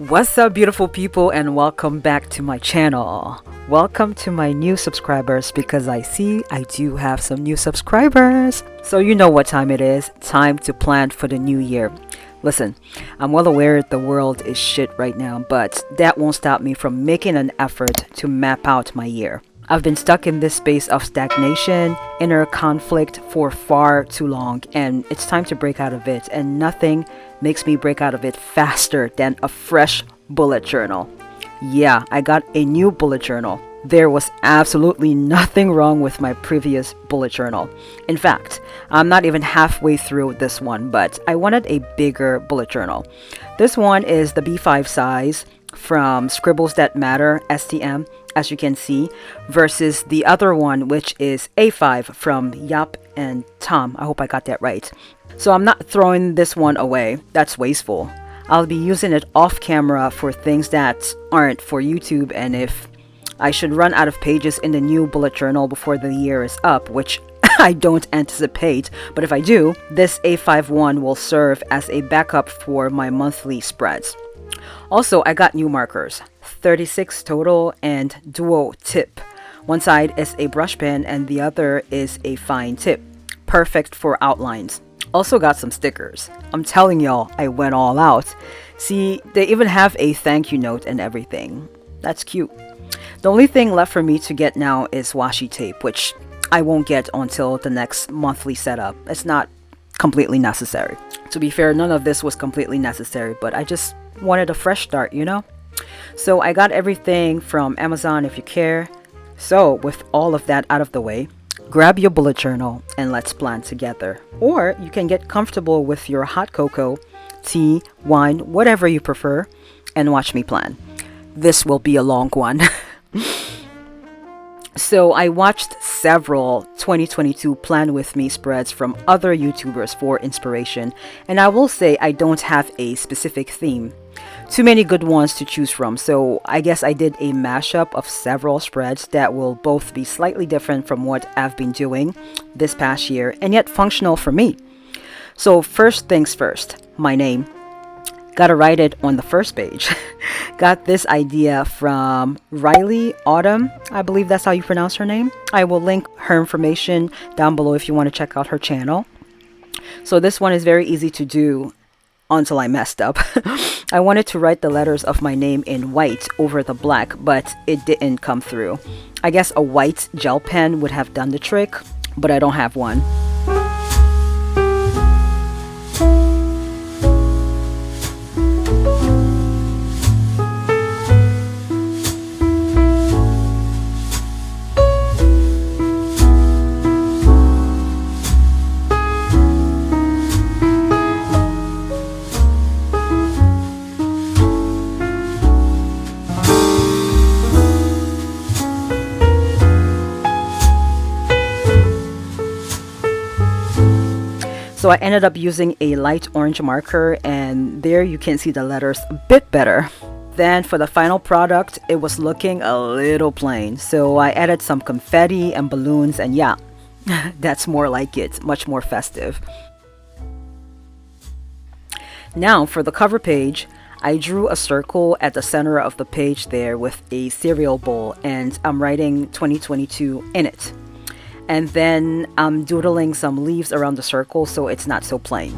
What's up, beautiful people, and welcome back to my channel. Welcome to my new subscribers, because I see I do have some new subscribers. So you know what time it is. Time to plan for the new year. Listen, I'm well aware the world is shit right now, but that won't stop me from making an effort to map out my year. I've been stuck in this space of stagnation, inner conflict for far too long, and it's time to break out of it, and nothing makes me break out of it faster than a fresh bullet journal. Yeah, I got a new bullet journal. There was absolutely nothing wrong with my previous bullet journal. In fact, I'm not even halfway through this one, but I wanted a bigger bullet journal. This one is the B5 size from Scribbles That Matter, STM, as you can see, versus the other one, which is A5 from Yap and Tom. I hope I got that right. So I'm not throwing this one away. That's wasteful. I'll be using it off camera for things that aren't for YouTube, and if I should run out of pages in the new bullet journal before the year is up, which I don't anticipate, but if I do, this A5 one will serve as a backup for my monthly spreads. Also, I got new markers, 36 total and duo tip. One side is a brush pen and the other is a fine tip. Perfect for outlines. Also got some stickers. I'm telling y'all, I went all out. See, they even have a thank you note and everything. That's cute. The only thing left for me to get now is washi tape, which I won't get until the next monthly setup. It's not completely necessary. To be fair, none of this was completely necessary, but I just wanted a fresh start, you know? So I got everything from Amazon if you care. So with all of that out of the way, grab your bullet journal and let's plan together. Or you can get comfortable with your hot cocoa, tea, wine, whatever you prefer, and watch me plan. This will be a long one. So I watched several 2022 Plan With Me spreads from other YouTubers for inspiration, and I will say I don't have a specific theme. Too many good ones to choose from, so I guess I did a mashup of several spreads that will both be slightly different from what I've been doing this past year, and yet functional for me. So first things first, my name. Gotta write it on the first page. Got this idea from Rylee Autumn. I believe that's how you pronounce her name. I will link her information down below if you want to check out her channel. So this one is very easy to do until I messed up. I wanted to write the letters of my name in white over the black, but it didn't come through. I guess a white gel pen would have done the trick, but I don't have one. So I ended up using a light orange marker, and there you can see the letters a bit better. Then for the final product, it was looking a little plain. So I added some confetti and balloons, and yeah, that's more like it, much more festive. Now for the cover page, I drew a circle at the center of the page there with a cereal bowl, and I'm writing 2022 in it. And then I'm doodling some leaves around the circle so it's not so plain.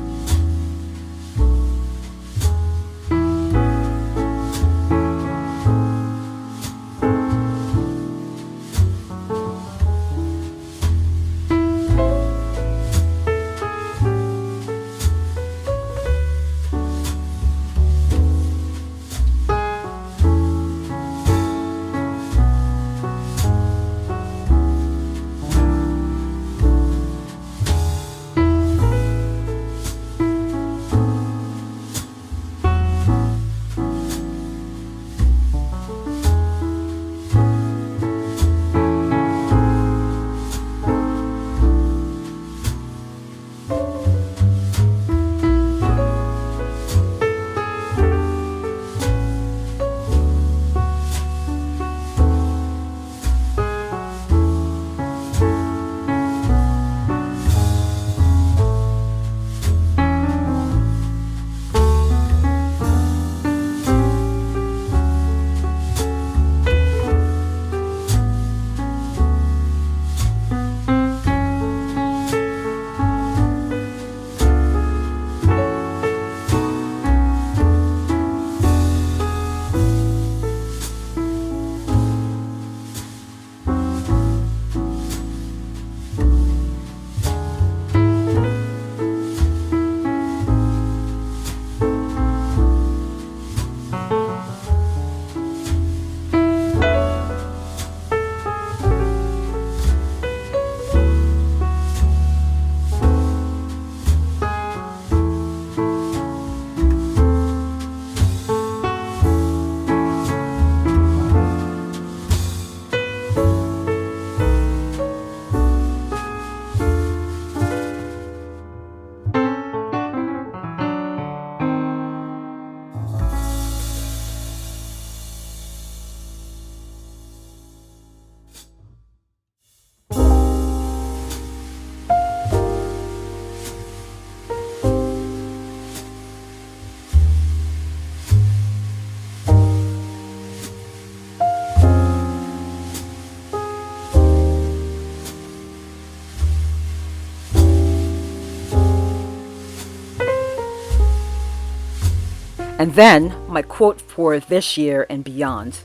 And then my quote for this year and beyond: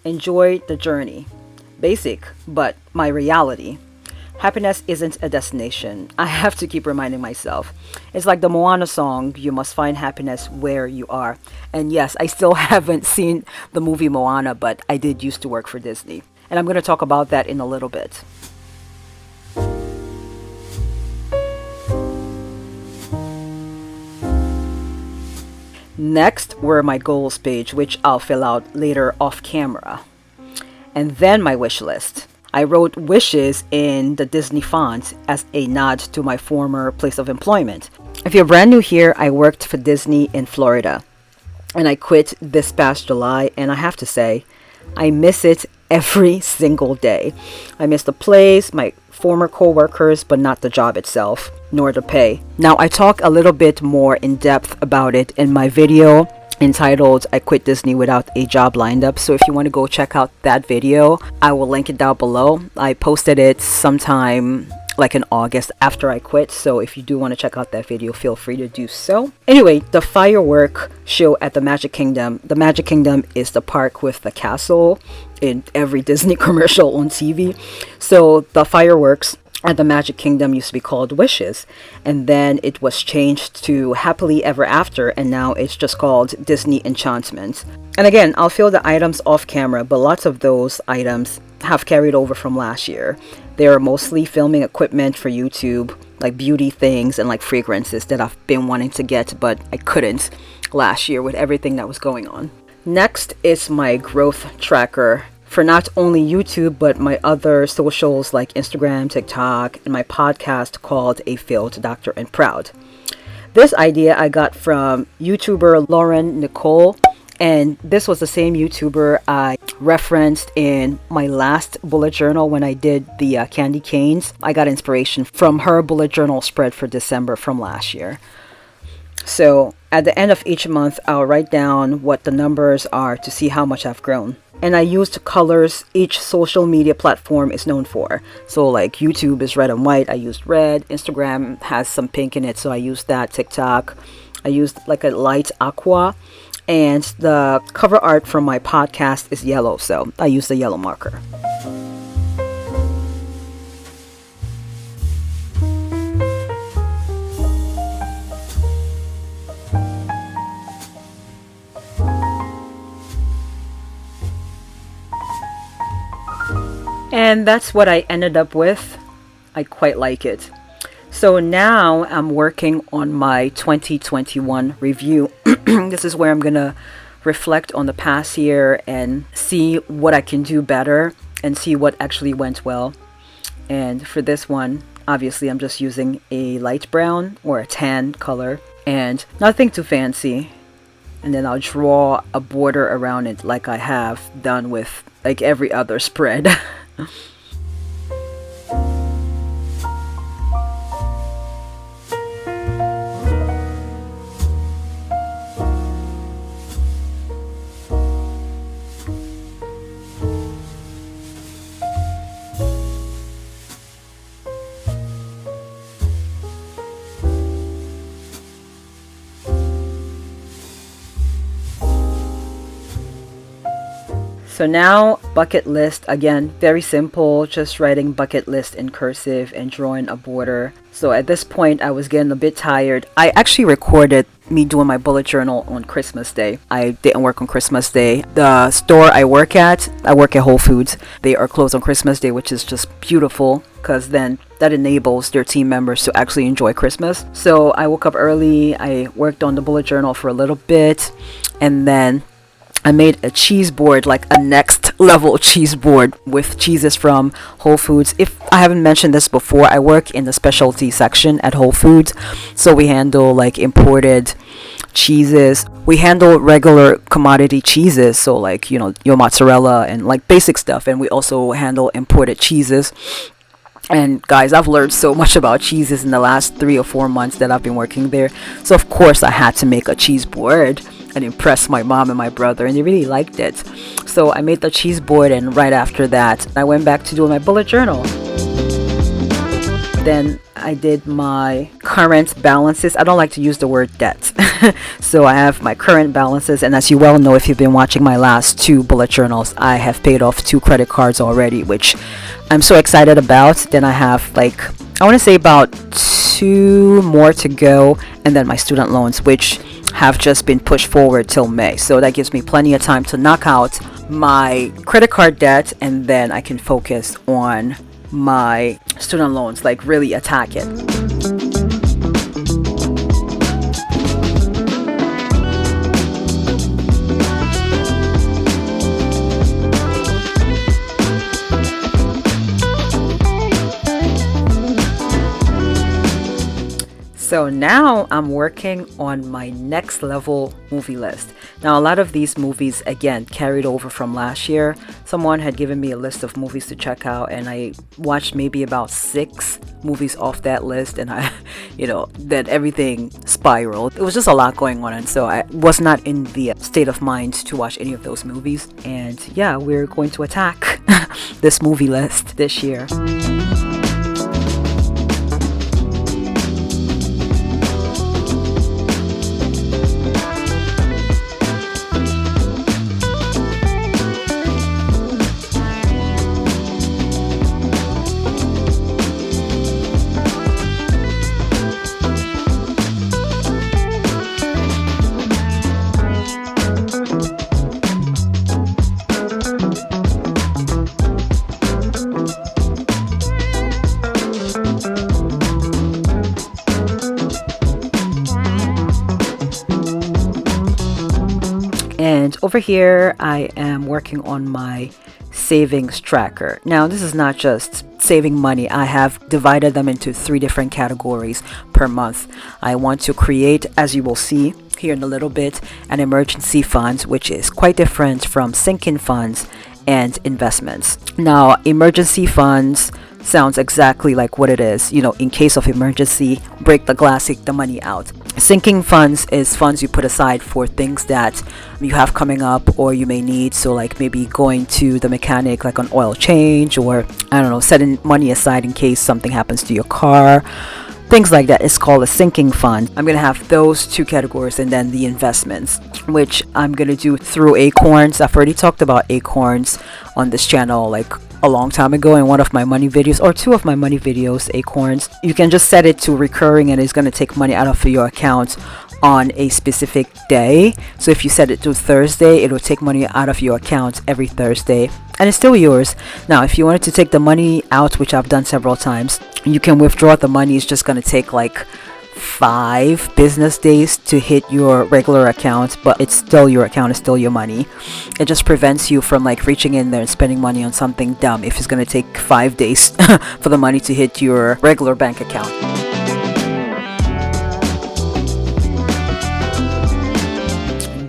enjoy the journey. Basic, but my reality. Happiness isn't a destination. I have to keep reminding myself. It's like the Moana song, you must find happiness where you are. And yes, I still haven't seen the movie Moana, but I did used to work for Disney. And I'm going to talk about that in a little bit. Next were my goals page, which I'll fill out later off camera. And then my wish list. I wrote wishes in the Disney font as a nod to my former place of employment. If you're brand new here, I worked for Disney in Florida. And I quit this past July, and I have to say, I miss it every single day. I miss the place, my former co-workers, but not the job itself, nor the pay. Now, I talk a little bit more in depth about it in my video entitled I Quit Disney Without a Job Lined Up. So if you want to go check out that video, I will link it down below. I posted it sometime like in August after I quit. So if you do want to check out that video, feel free to do so. Anyway, the firework show at the Magic Kingdom. The Magic Kingdom is the park with the castle in every Disney commercial on TV. So the fireworks at the Magic Kingdom used to be called Wishes, and then it was changed to Happily Ever After, and now it's just called Disney Enchantment. And again, I'll fill the items off camera, but lots of those items have carried over from last year. They are mostly filming equipment for YouTube, like beauty things and like fragrances that I've been wanting to get, but I couldn't last year with everything that was going on. Next is my growth tracker for not only YouTube, but my other socials like Instagram, TikTok, and my podcast called A Failed Doctor and Proud. This idea I got from YouTuber Nicole, and this was the same YouTuber I referenced in my last bullet journal when I did the candy canes. I got inspiration from her bullet journal spread for December from last year. So at the end of each month, I'll write down what the numbers are to see how much I've grown. And I used colors each social media platform is known for. So like YouTube is red and white, I used red. Instagram has some pink in it, so I used that. TikTok, I used like a light aqua. And the cover art from my podcast is yellow, so I used the yellow marker. And that's what I ended up with. I quite like it. So now I'm working on my 2021 review. This is where I'm gonna reflect on the past year and see what I can do better and see what actually went well. And for this one, obviously I'm just using a light brown or a tan color and nothing too fancy. And then I'll draw a border around it like I have done with like every other spread. So now, bucket list, again, very simple, just writing bucket list in cursive and drawing a border. So at this point, I was getting a bit tired. I actually recorded me doing my bullet journal on Christmas Day. I didn't work on Christmas Day. The store I work at Whole Foods. They are closed on Christmas Day, which is just beautiful because then that enables their team members to actually enjoy Christmas. So I woke up early, I worked on the bullet journal for a little bit, and then I made a cheese board, like a next level cheese board with cheeses from Whole Foods. If I haven't mentioned this before, I work in the specialty section at Whole Foods. So we handle like imported cheeses. We handle regular commodity cheeses. So like, you know, your mozzarella and like basic stuff. And we also handle imported cheeses. And guys, I've learned so much about cheeses in the last 3 or 4 months that I've been working there. So of course I had to make a cheese board and impress my mom and my brother, and they really liked it. So I made the cheese board, and right after that I went back to doing my bullet journal. Then I did my current balances. I don't like to use the word debt. So I have my current balances, and as you well know, if you've been watching my last 2 bullet journals, I have paid off 2 credit cards already, which I'm so excited about. Then I have like, I want to say about 2 more to go, and then my student loans, which have just been pushed forward till May. So that gives me plenty of time to knock out my credit card debt, and then I can focus on my student loans, like really attack it. So now I'm working on my next level movie list. Now, a lot of these movies, again, carried over from last year. Someone had given me a list of movies to check out, and I watched maybe about 6 movies off that list, and I, then everything spiraled. It was just a lot going on, and so I was not in the state of mind to watch any of those movies. And yeah, we're going to attack this movie list this year. And over here, I am working on my savings tracker. Now, this is not just saving money. I have divided them into 3 different categories per month. I want to create, as you will see here in a little bit, an emergency fund, which is quite different from sinking funds and investments. Now, emergency funds sounds exactly like what it is. In case of emergency, break the glass, take the money out. Sinking funds is funds you put aside for things that you have coming up or you may need. So like maybe going to the mechanic, like an oil change, or I don't know, setting money aside in case something happens to your car. Things like that is called a sinking fund. I'm going to have those 2 categories, and then the investments, which I'm going to do through Acorns. I've already talked about Acorns on this channel like a long time ago in one of my money videos, or 2 of my money videos. Acorns, you can just set it to recurring, and it's going to take money out of your account on a specific day. So if you set it to Thursday, it will take money out of your account every Thursday, and it's still yours. Now, if you wanted to take the money out, which I've done several times, you can withdraw the money. It's just going to take like 5 business days to hit your regular account, but it's still your account, it's still your money. It just prevents you from like reaching in there and spending money on something dumb if it's going to take 5 days for the money to hit your regular bank account.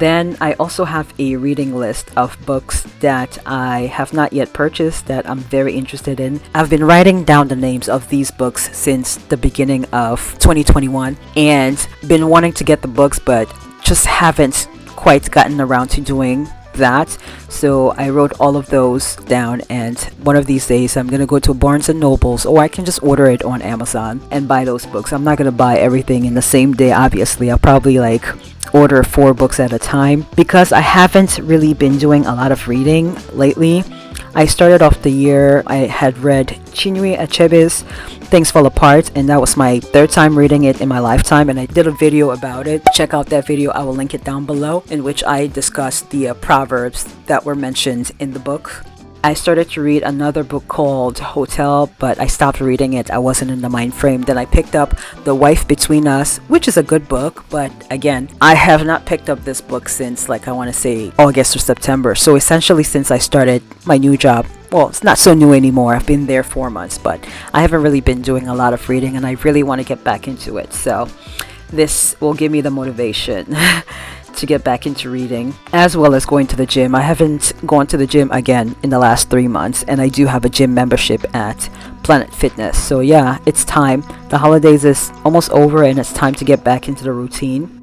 Then I also have a reading list of books that I have not yet purchased that I'm very interested in. I've been writing down the names of these books since the beginning of 2021 and been wanting to get the books, but just haven't quite gotten around to doing that. So I wrote all of those down, and one of these days I'm gonna go to Barnes and Nobles, or I can just order it on Amazon and buy those books. I'm not gonna buy everything in the same day, obviously. I'll probably like order 4 books at a time, because I haven't really been doing a lot of reading lately. I started off the year, I had read Chinua Achebe's Things Fall Apart, and that was my 3rd time reading it in my lifetime, and I did a video about it. Check out that video, I will link it down below, in which I discussed the proverbs that were mentioned in the book. I started to read another book called Hotel, but I stopped reading it. I wasn't in the mind frame. Then I picked up The Wife Between Us, which is a good book, but again, I have not picked up this book since like I want to say August or September. So essentially since I started my new job. Well, it's not so new anymore. I've been there 4 months, but I haven't really been doing a lot of reading, and I really want to get back into it. So this will give me the motivation to get back into reading, as well as going to the gym. I haven't gone to the gym again in the last 3 months, and I do have a gym membership at Planet Fitness. So yeah, it's time. The holidays is almost over, and it's time to get back into the routine.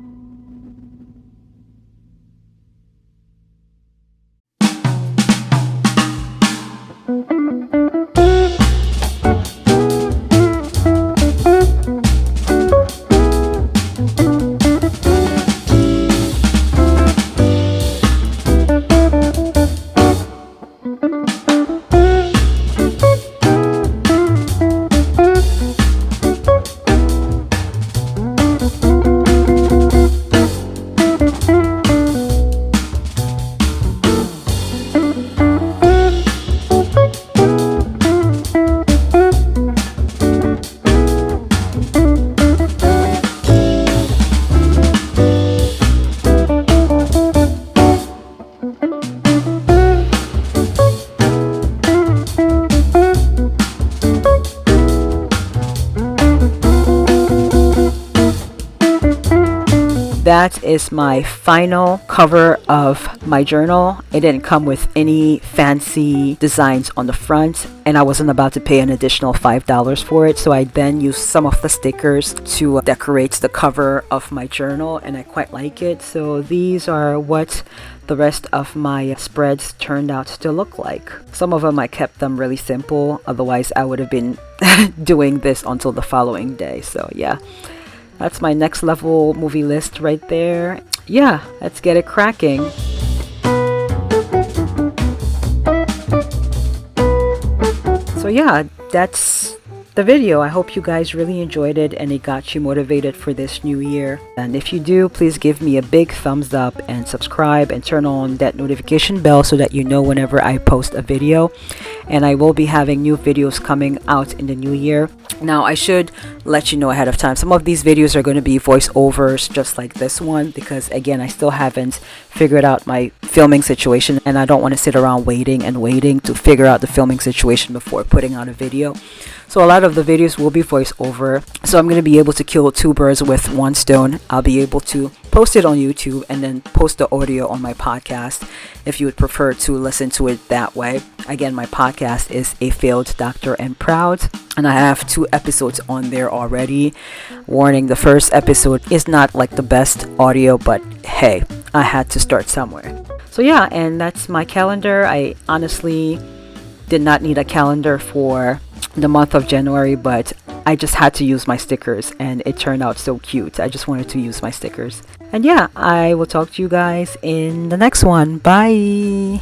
that is my final cover of my journal. It didn't come with any fancy designs on the front, and I wasn't about to pay an additional $5 for it, so I then used some of the stickers to decorate the cover of my journal, and I quite like it. So these are what the rest of my spreads turned out to look like. Some of them I kept them really simple, otherwise I would have been doing this until the following day. So yeah, that's my next level movie list right there. Yeah, let's get it cracking. So yeah, that's the video. I hope you guys really enjoyed it and it got you motivated for this new year. And if you do, please give me a big thumbs up and subscribe and turn on that notification bell so that you know whenever I post a video. And I will be having new videos coming out in the new year. Now, I should let you know ahead of time, some of these videos are going to be voiceovers just like this one, because again, I still haven't figured out my filming situation, and I don't want to sit around waiting to figure out the filming situation before putting out a video. So a lot of the videos will be voiceover, so I'm going to be able to kill two birds with one stone. I'll be able to post it on YouTube and then post the audio on my podcast if you would prefer to listen to it that way. Again, my podcast is A Failed Doctor and Proud, and I have 2 episodes on there already. Warning, the first episode is not like the best audio, but hey, I had to start somewhere. So yeah, and that's my calendar. I honestly did not need a calendar for the month of January, but I just had to use my stickers and it turned out so cute. I just wanted to use my stickers. And yeah, I will talk to you guys in the next one. Bye.